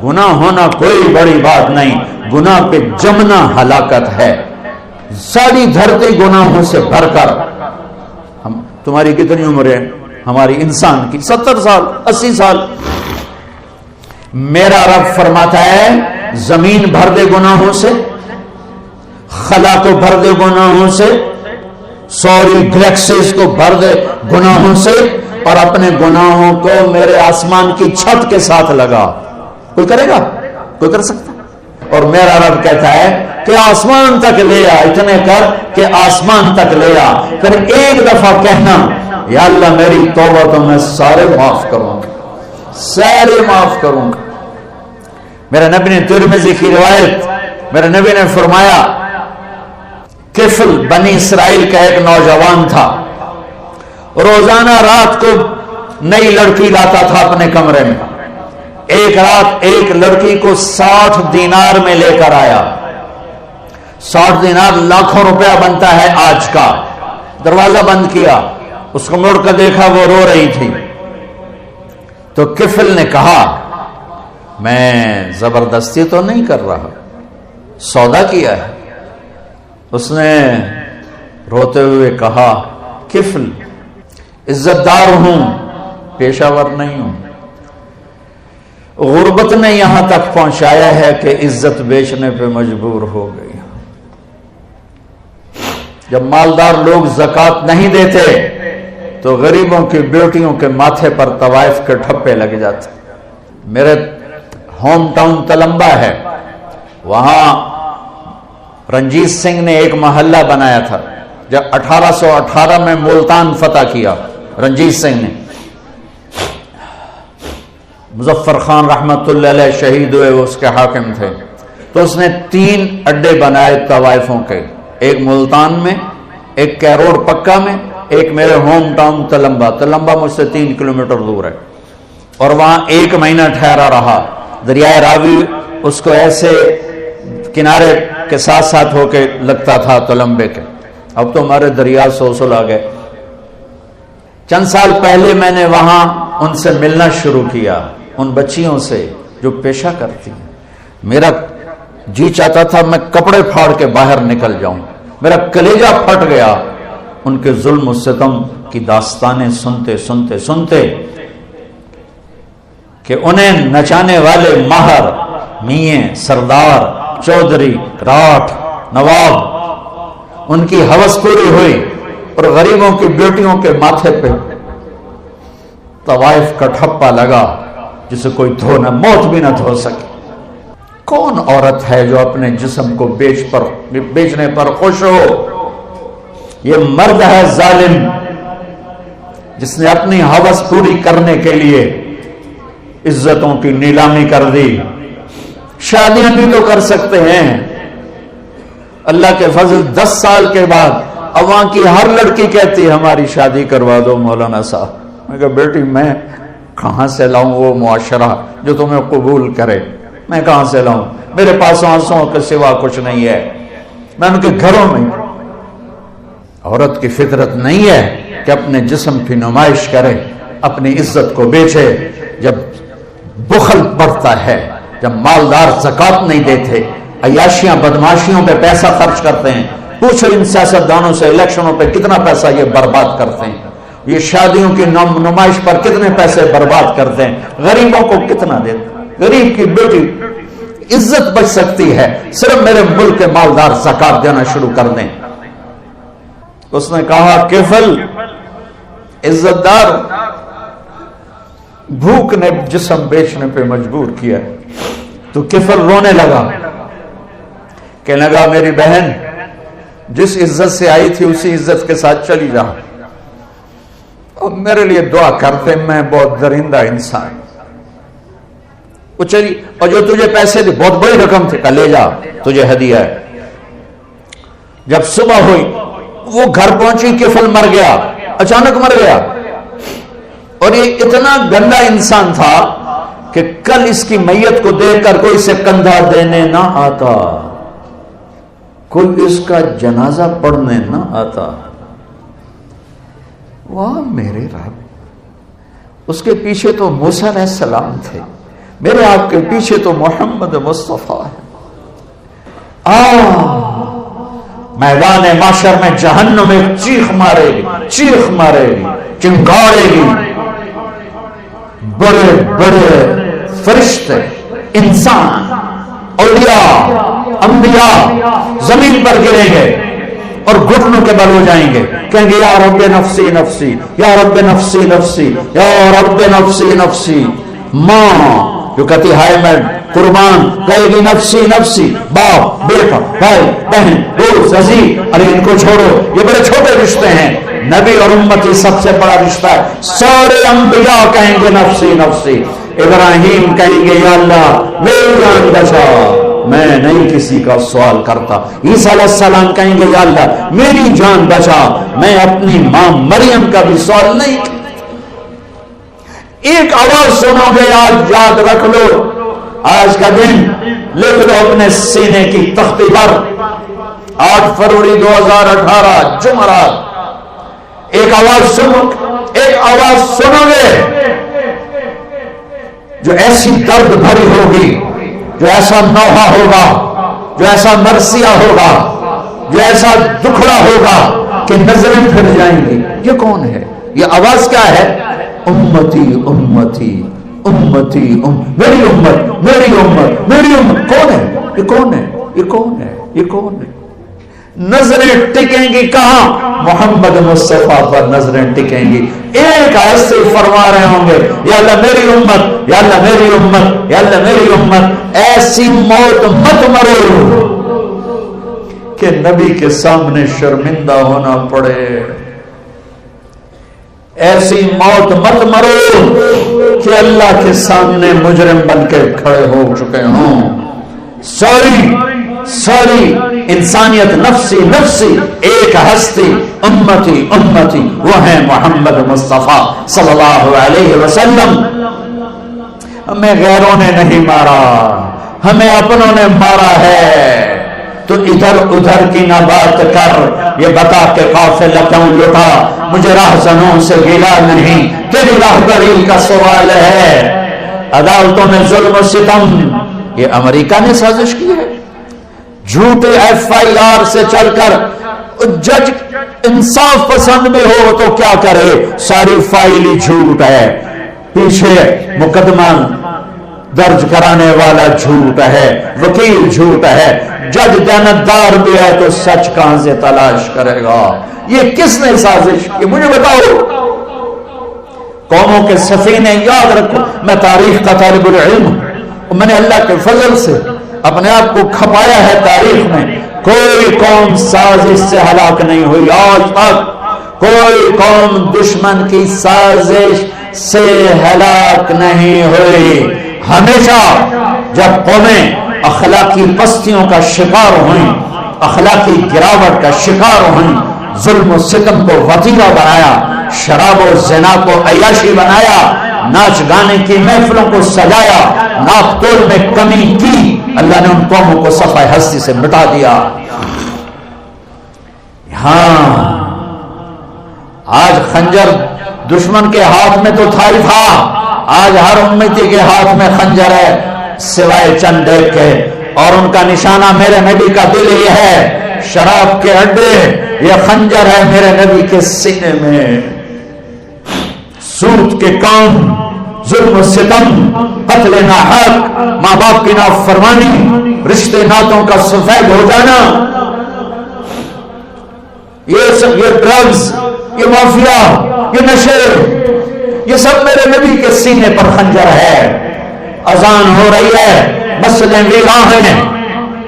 گناہ ہونا کوئی بڑی بات نہیں، گناہ پہ جمنا ہلاکت ہے۔ ساری دھرتی گناہوں سے بھر کر، تمہاری کتنی عمر ہے ہماری انسان کی؟ 70 سال 80 سال۔ میرا رب فرماتا ہے زمین بھر دے گناہوں سے، خلا کو بھر دے گناہوں سے، سوری گلیکسیز کو بھر دے گناہوں سے، اور اپنے گناہوں کو میرے آسمان کی چھت کے ساتھ لگا۔ کوئی کرے گا؟ کوئی کر سکتا؟ اور میرا رب کہتا ہے کہ آسمان تک لے آ، اتنے کر کہ آسمان تک لے آ، پھر ایک دفعہ کہنا یا اللہ میری توبہ تو میں سارے معاف کروں گا، سارے معاف کروں گا۔ میرے نبی نے ترمذی کی روایت، میرے نبی نے فرمایا کفل بنی اسرائیل کا ایک نوجوان تھا، روزانہ رات کو نئی لڑکی لاتا تھا اپنے کمرے میں۔ ایک رات ایک لڑکی کو 60 دینار میں لے کر آیا۔ 60 دینار لاکھوں روپیہ بنتا ہے آج کا۔ دروازہ بند کیا، اس کو مڑ کر دیکھا، وہ رو رہی تھی۔ تو کفل نے کہا میں زبردستی تو نہیں کر رہا، سودا کیا ہے۔ اس نے روتے ہوئے کہا کفل عزت دار ہوں، پیشہ ور نہیں ہوں، غربت نے یہاں تک پہنچایا ہے کہ عزت بیچنے پہ مجبور ہو گئی۔ جب مالدار لوگ زکوٰۃ نہیں دیتے تو غریبوں کی بیٹیوں کے ماتھے پر طوائف کے ٹھپے لگ جاتے۔ میرے ہوم ٹاؤن تلمبا ہے، وہاں رنجیت سنگھ نے ایک محلہ بنایا تھا۔ جب 1818 میں ملتان فتح کیا رنجیت سنگھ نے، مظفر خان رحمت اللہ علیہ شہید ہوئے، وہ اس کے حاکم تھے، تو اس نے 3 اڈے بنائے طوائفوں کے، ایک ملتان میں، ایک کیروڑ پکا میں، ایک میرے ہوم ٹاؤن تلمبا۔ تلمبا مجھ سے 3 کلومیٹر دور ہے، اور وہاں 1 مہینہ ٹھہرا رہا۔ دریائے راوی اس کو ایسے کنارے کے ساتھ ساتھ ہو کے لگتا تھا تلمبے کے، اب تو ہمارے دریا سوسل آ گئے۔ چند سال پہلے میں نے وہاں ان سے ملنا شروع کیا، ان بچیوں سے جو پیشہ کرتی ہیں۔ میرا جی چاہتا تھا میں کپڑے پھاڑ کے باہر نکل جاؤں، میرا کلیجہ پھٹ گیا ان کے ظلم و ستم کی داستانیں سنتے سنتے سنتے، کہ انہیں نچانے والے ماہر، میاں، سردار، چودھری، راٹھ، نواب، ان کی ہوس پوری ہوئی، اور غریبوں کی بیٹیوں کے ماتھے پہ طوائف کا ٹھپا لگا جسے کوئی دھو نہ، موت بھی نہ دھو سکے۔ کون عورت ہے جو اپنے جسم کو بیچنے پر خوش ہو؟ یہ مرد ہے ظالم جس نے اپنی ہوس پوری کرنے کے لیے عزتوں کی نیلامی کر دی۔ شادیاں بھی تو کر سکتے ہیں، اللہ کے فضل 10 سال کے بعد اب وہاں کی ہر لڑکی کہتی ہے ہماری شادی کروا دو مولانا صاحب۔ میں کہا بیٹی میں کہاں سے لاؤں وہ معاشرہ جو تمہیں قبول کرے؟ میں کہاں سے لاؤں؟ میرے پاس آنسوں کے سوا کچھ نہیں ہے۔ میں ان کے گھروں میں، عورت کی فطرت نہیں ہے کہ اپنے جسم کی نمائش کرے، اپنی عزت کو بیچے۔ جب بخل بڑھتا ہے، جب مالدار زکوٰۃ نہیں دیتے، عیاشیاں بدماشیوں پہ پیسہ خرچ کرتے ہیں، پوچھو ان سیاستدانوں سے الیکشنوں پہ کتنا پیسہ یہ برباد کرتے ہیں، یہ شادیوں کی نمائش پر کتنے پیسے برباد کرتے ہیں، غریبوں کو کتنا دیتے ہیں۔ غریب کی بیٹی عزت بچ سکتی ہے صرف میرے ملک کے مالدار زکوٰۃ دینا شروع کر دیں۔ اس نے کہا کفل عزت دار، بھوک نے جسم بیچنے پہ مجبور کیا۔ تو کفل رونے لگا، کہنے لگا میری بہن جس عزت سے آئی تھی اسی عزت کے ساتھ چلی جا، اور میرے لیے دعا کرتے، میں بہت درندہ انسان۔ وہ چلی، اور جو تجھے پیسے دی بہت بڑی رقم تھی، لے جا تجھے ہدیہ ہے۔ جب صبح ہوئی وہ گھر پہنچی، کفل مر گیا، اچانک مر گیا، اور یہ اتنا گندا انسان تھا کہ کل اس کی میت کو دیکھ کر کوئی اسے کندھا دینے نہ آتا، کوئی اس کا جنازہ پڑھنے نہ آتا۔ واہ میرے رب، اس کے پیچھے تو موسیٰ علیہ السلام تھے، میرے آپ کے پیچھے تو محمد مصطفیٰ ہے. میدان معاشر میں جہنم ایک چیخ مارے گی، چیخ مارے گی، چنگاڑے گی. بڑے بڑے فرشتے، انسان، اولیاء، انبیاء زمین پر گریں گے اور گھٹنوں کے بل ہو جائیں گے، کہیں گے یا رب نفسی نفسی، یا رب نفسی نفسی، یا رب نفسی نفسی. ماں جو کہتی ہے میں قربان، کہے گی نفسی نفسی. باپ، بیٹا، بھائی، بہن، دوست، عزیز، ارے ان کو چھوڑو، یہ بڑے چھوٹے رشتے ہیں. نبی اور امتی سب سے بڑا رشتہ ہے. سارے انبیاء کہیں گے نفسی نفسی. ابراہیم کہیں گے یا اللہ میری جان بچا، میں نہیں کسی کا سوال کرتا. عیسیٰ علیہ السلام کہیں گے یا اللہ میری جان بچا، میں اپنی ماں مریم کا بھی سوال نہیں کرتا. ایک آواز سنو گے، آج یاد رکھ لو، آج کا دن لکھ لو اپنے سینے کی تختی پر. 8 فروری 2018 جمعرات. ایک آواز سنو، ایک آواز سنو گے جو ایسی درد بھری ہوگی، جو ایسا نوحہ ہوگا، جو ایسا مرثیہ ہوگا، جو ایسا دکھڑا ہوگا کہ نظریں پھر جائیں گی. یہ کون ہے؟ یہ آواز کیا ہے؟ امتی امتی امتی میری امت میری امت میری امت. کون ہے یہ؟ کون ہے یہ؟ کون ہے یہ؟ کون ہے؟ نظریں ٹکیں گی کہاں؟ محمد مصطفیٰ پر نظریں ٹکیں گی. ایک ایسے فرما رہے ہوں گے یا اللہ میری امت، یا اللہ میری امت، یا اللہ میری امت. ایسی موت مت مرو کہ نبی کے سامنے شرمندہ ہونا پڑے. ایسی موت مت مرو کہ اللہ کے سامنے مجرم بن کے کھڑے ہو چکے ہوں. ساری انسانیت نفسی نفسی، ایک ہستی امتی امتی، وہ ہے محمد مصطفیٰ صلی اللہ علیہ وسلم. ہمیں غیروں نے نہیں مارا، ہمیں اپنوں نے مارا ہے. تو ادھر ادھر کی نہ بات کر، یہ بتا کہ قافلہ کیوں لٹا، مجھے راہزنوں سے گلا نہیں، تیری راہبری کا سوال ہے. عدالتوں میں ظلم و ستم یہ امریکہ نے سازش کی ہے. جھوٹے FIR سے چل کر جج انصاف پسند میں ہو تو کیا کرے، ساری فائل ہی جھوٹ ہے. پیچھے مقدمہ درج کرانے والا جھوٹ ہے، وکیل جھوٹ ہے، جج دیانتدار بھی ہے تو سچ کہاں سے تلاش کرے گا؟ یہ کس نے سازش کی؟ مجھے بتاؤ. قوموں کے سفینے یاد رکھو. میں تاریخ کا طالب العلم ہوں، میں نے اللہ کے فضل سے اپنے آپ کو کھپایا ہے تاریخ میں. کوئی قوم سازش سے ہلاک نہیں ہوئی آج تک، کوئی قوم دشمن کی سازش سے ہلاک نہیں ہوئی. ہمیشہ جب قومیں اخلاقی پستیوں کا شکار ہوئیں، اخلاقی گراوٹ کا شکار ہوئیں، ظلم و ستم کو وتیرہ بنایا، شراب و زنا کو عیاشی بنایا، ناچ گانے کی محفلوں کو سجایا، ناپ تول میں کمی کی، اللہ نے ان قوموں کو صفحہ ہستی سے مٹا دیا. ہاں آج خنجر دشمن کے ہاتھ میں تو تھا ہی تھا، آج ہر امتی کے ہاتھ میں خنجر ہے سوائے چند ایک کے، اور ان کا نشانہ میرے نبی کا دل ہی ہے. شراب کے اڈے، یہ خنجر ہے میرے نبی کے سینے میں. سود کے کام، ظلم و ستم، قتل ناحق، ماں باپ کی نافرمانی، رشتے ناتوں کا سفید ہو جانا، یہ ڈرگز، یہ مافیا، یہ نشے، یہ سب میرے نبی کے سینے پر خنجر ہے. اذان ہو رہی ہے، مسجدیں ویران ہیں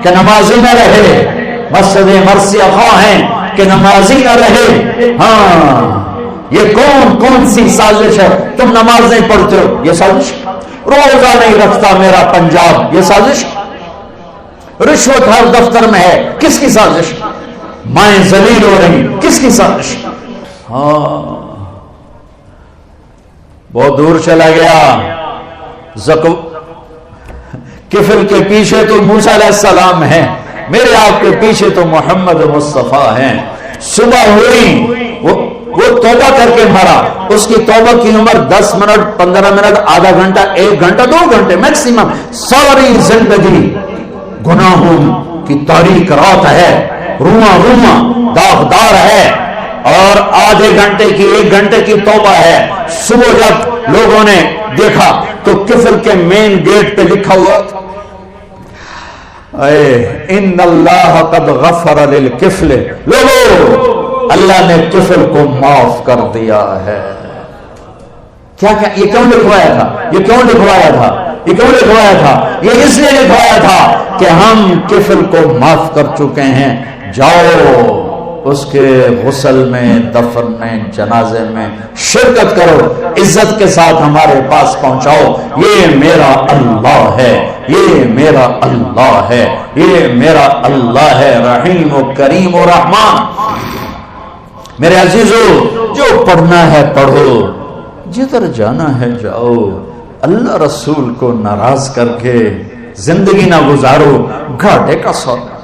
کہ نمازی نہ رہے، مسجدیں مرثیہ خواہ ہیں کہ نمازی نہ رہے. ہاں یہ کون سی سازش ہے؟ تم نماز نہیں پڑھتے ہو، یہ سازش. روزہ نہیں رکھتا میرا پنجاب، یہ سازش. رشوت ہر دفتر میں ہے، کس کی سازش؟ مائیں ذلیل ہو رہی، کس کی سازش؟ ہاں بہت دور چلا گیا. کفر کے پیچھے تو موسیٰ علیہ السلام ہیں، میرے آپ کے پیچھے تو محمد مصطفیٰ ہیں. صبح ہوئی، وہ وہ توبہ کر کے مرا، اس کی توبہ کی عمر 10 منٹ 15 منٹ آدھا گھنٹہ 1 گھنٹہ 2 گھنٹے میکسیمم، ساری زندگی گناہوں کی تاریک رات ہے، رواں داغدار ہے، اور آدھے گھنٹے کی 1 گھنٹے کی توبہ ہے۔ صبح جب لوگوں نے دیکھا تو کفل کے مین گیٹ پہ لکھا ہوا تھا ان اللہ قد غفر للکفل، لوگوں اللہ نے کفل کو معاف کر دیا ہے۔ کیا یہ کیوں لکھوایا تھا؟ یہ کیوں لکھوایا تھا؟ یہ کیوں لکھوایا تھا؟ یہ اس لیے لکھوایا تھا کہ ہم کفل کو معاف کر چکے ہیں، جاؤ اس کے غسل میں، دفن میں، جنازے میں شرکت کرو، عزت کے ساتھ ہمارے پاس پہنچاؤ، یہ میرا اللہ ہے، یہ میرا اللہ ہے، یہ میرا اللہ ہے، رحیم و کریم و رحمان۔ میرے عزیزو، جو پڑھنا ہے پڑھو، جدھر جانا ہے جاؤ، اللہ رسول کو ناراض کر کے زندگی نہ گزارو، گھاٹے کا سودا۔